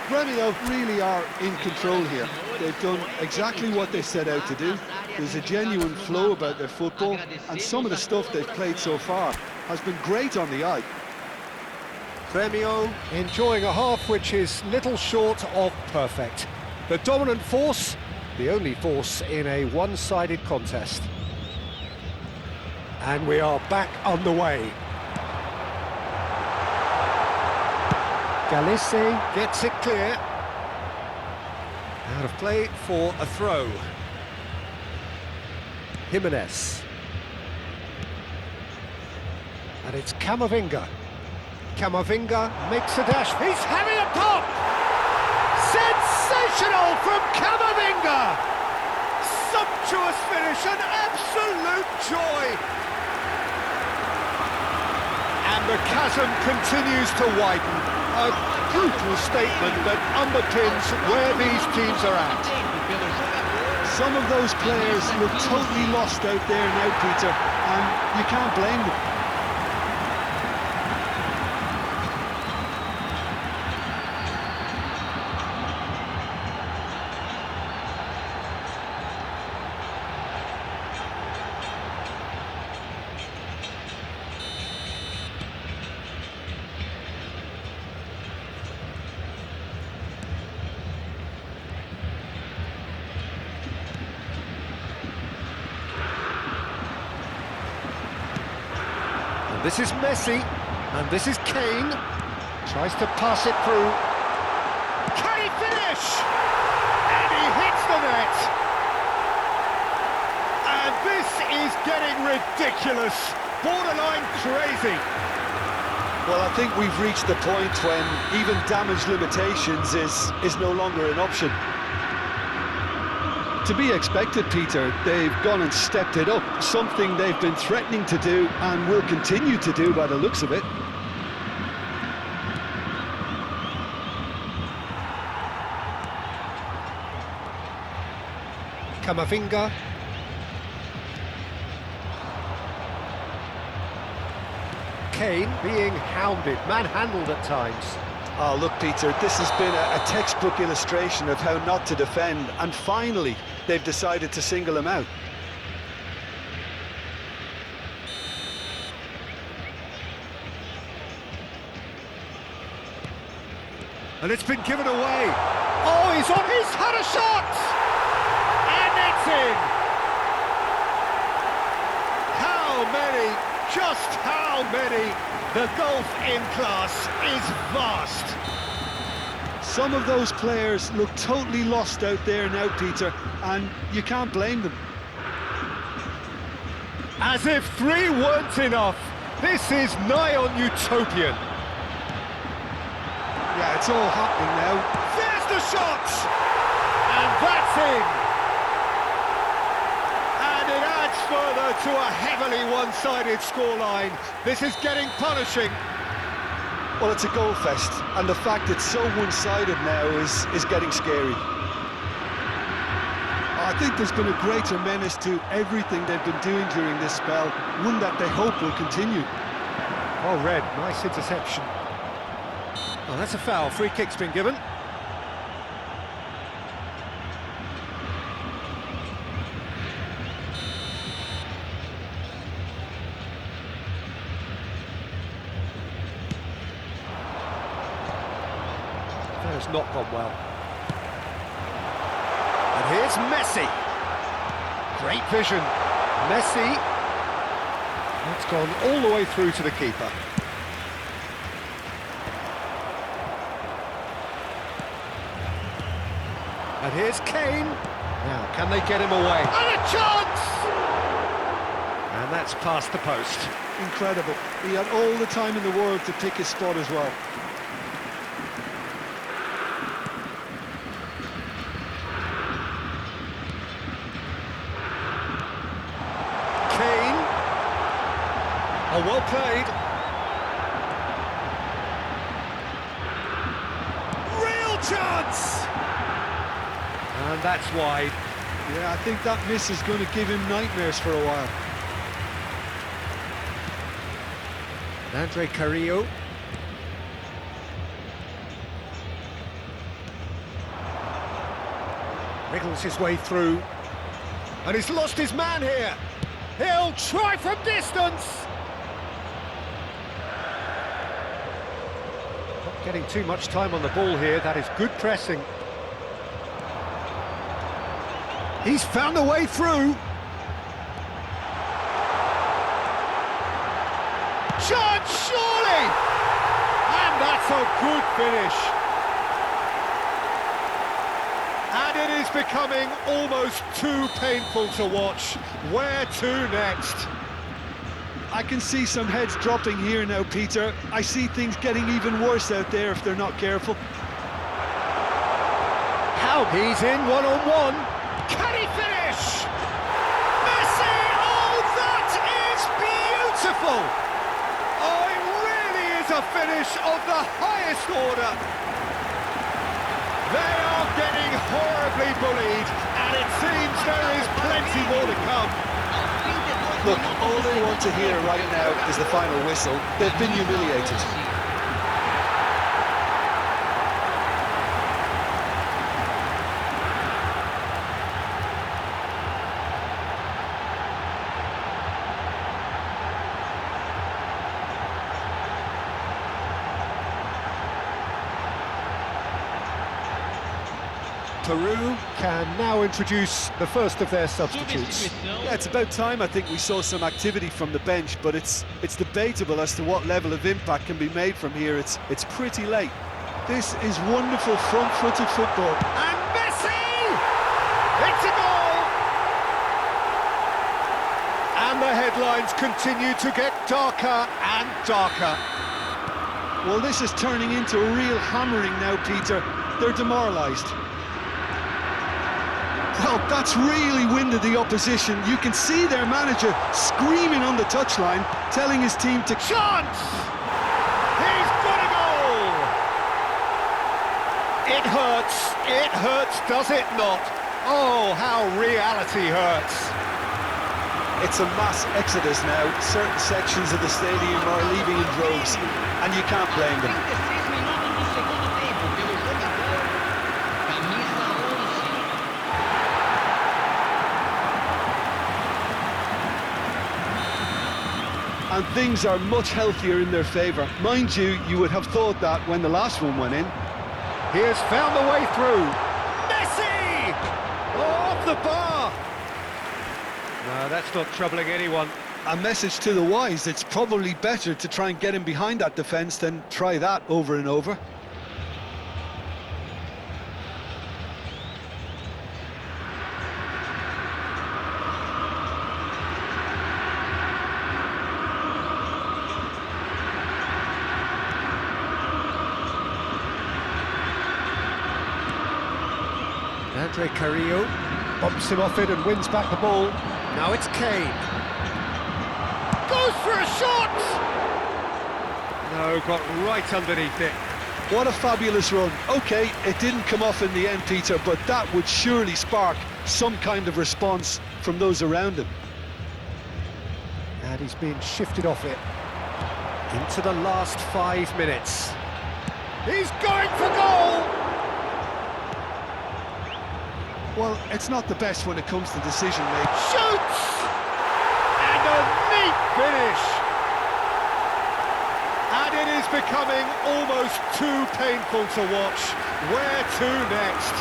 Gremio really are in control here. They've done exactly what they set out to do. There's a genuine flow about their football, and some of the stuff they've played so far has been great on the eye. Gremio enjoying a half which is little short of perfect. The dominant force, the only force in a one-sided contest. And we are back underway. Galisse gets it clear. Out of play for a throw. Jimenez. And it's Camavinga. Camavinga makes a dash. He's having a pop! Sensational from Camavinga! Sumptuous finish, an absolute joy! And the chasm continues to widen. A brutal statement that underpins where these teams are at. Some of those players look totally lost out there now, Peter, and you can't blame them. This is Messi, and this is Kane. Tries to pass it through. Can he finish? And he hits the net. And this is getting ridiculous, borderline crazy. Well, I think we've reached the point when even damage limitations is no longer an option. To be expected, Peter. They've gone and stepped it up, something they've been threatening to do and will continue to do by the looks of it. Camavinga. Kane being hounded, manhandled at times. Oh, look, Peter, this has been a textbook illustration of how not to defend, and finally, they've decided to single him out. And it's been given away. Oh, he's had a shot! And it's in! How many, just how many? The gulf in class is vast. Some of those players look totally lost out there now, Peter, and you can't blame them. As if 3 weren't enough, this is nigh on utopian. Yeah, it's all happening now. There's the shot! And that's in! And it adds further to a heavily one-sided scoreline. This is getting punishing. Well, it's a goal fest, and the fact it's so one-sided now is getting scary. I think there's been a greater menace to everything they've been doing during this spell, one that they hope will continue. Oh, Red, nice interception. Oh, that's a foul. Free kick's been given. That has not gone well. And here's Messi. Great vision. Messi. That's gone all the way through to the keeper. And here's Kane. Now, can they get him away? And a chance! And that's past the post. Incredible. He had all the time in the world to pick his spot as well. Kane. Oh, well played. Real chance! And that's wide. Yeah, I think that miss is going to give him nightmares for a while. Andre Carrillo. Wriggles his way through. And he's lost his man here. He'll try from distance. Not getting too much time on the ball here. That is good pressing. He's found a way through. Chance, surely! And that's a good finish. And it is becoming almost too painful to watch. Where to next? I can see some heads dropping here now, Peter. I see things getting even worse out there if they're not careful. How? He's in one-on-one. Can he finish? Messi! Oh, that is beautiful! Oh, it really is a finish of the highest order. They are getting horribly bullied, and it seems there is plenty more to come. Look, all they want to hear right now is the final whistle. They've been humiliated. Peru can now introduce the first of their substitutes. Yeah, it's about time I think we saw some activity from the bench, but it's debatable as to what level of impact can be made from here. It's pretty late. This is wonderful front-footed football. And Messi! It's a goal! And the headlines continue to get darker and darker. Well, this is turning into a real hammering now, Peter. They're demoralised. Well, that's really winded the opposition. You can see their manager screaming on the touchline, telling his team to... Chance! He's got a goal! It hurts, does it not? Oh, how reality hurts. It's a mass exodus now. Certain sections of the stadium are leaving in droves, and you can't blame them. And things are much healthier in their favour. Mind you, you would have thought that when the last one went in. He has found the way through. Messi! Off the bar! No, that's not troubling anyone. A message to the wise, it's probably better to try and get him behind that defence than try that over and over. Andre Carrillo bumps him off it and wins back the ball. Now it's Kane. Goes for a shot! No, got right underneath it. What a fabulous run. OK, it didn't come off in the end, Peter, but that would surely spark some kind of response from those around him. And he's being shifted off it. Into the last 5 minutes. He's going for goal! Well, it's not the best when it comes to decision-making. Shoots! And a neat finish! And it is becoming almost too painful to watch. Where to next?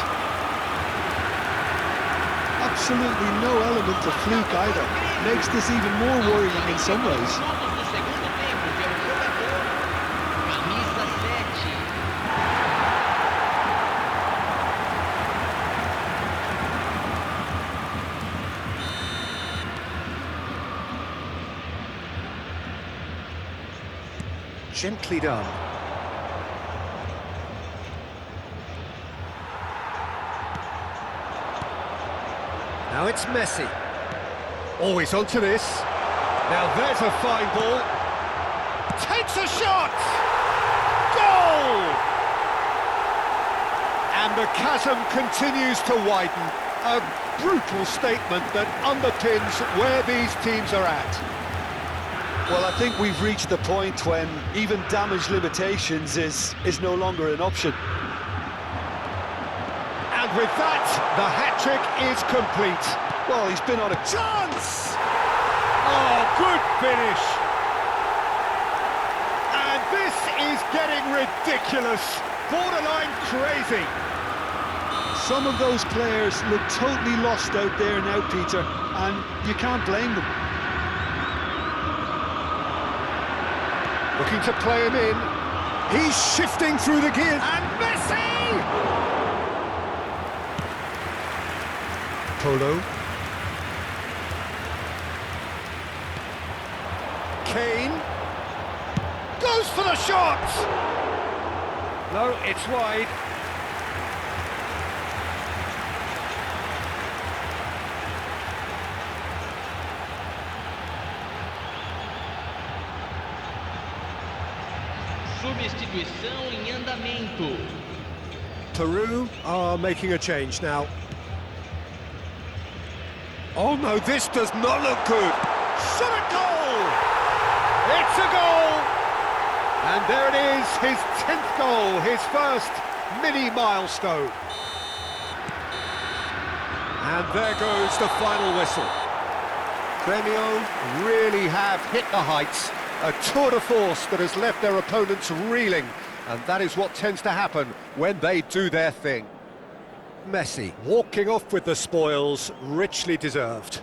Absolutely no element of fluke either. Makes this even more worrying in some ways. Gently done. Now it's Messi. Always onto this. Now there's a fine ball. Takes a shot! Goal! And the chasm continues to widen. A brutal statement that underpins where these teams are at. Well, I think we've reached the point when even damage limitations is no longer an option. And with that, the hat-trick is complete. Well, he's been on a... Chance! Oh, good finish. And this is getting ridiculous. Borderline crazy. Some of those players look totally lost out there now, Peter, and you can't blame them. Looking to play him in. He's shifting through the gears. And Messi! Polo. Kane. Goes for the shot! No, it's wide. Substituição em andamento. Peru are making a change now. Oh no, this does not look good. Shot at goal! It's a goal! And there it is, his 10th goal, his first mini milestone. And there goes the final whistle. Grêmio really have hit the heights. A tour de force that has left their opponents reeling, and that is what tends to happen when they do their thing. Messi walking off with the spoils, richly deserved.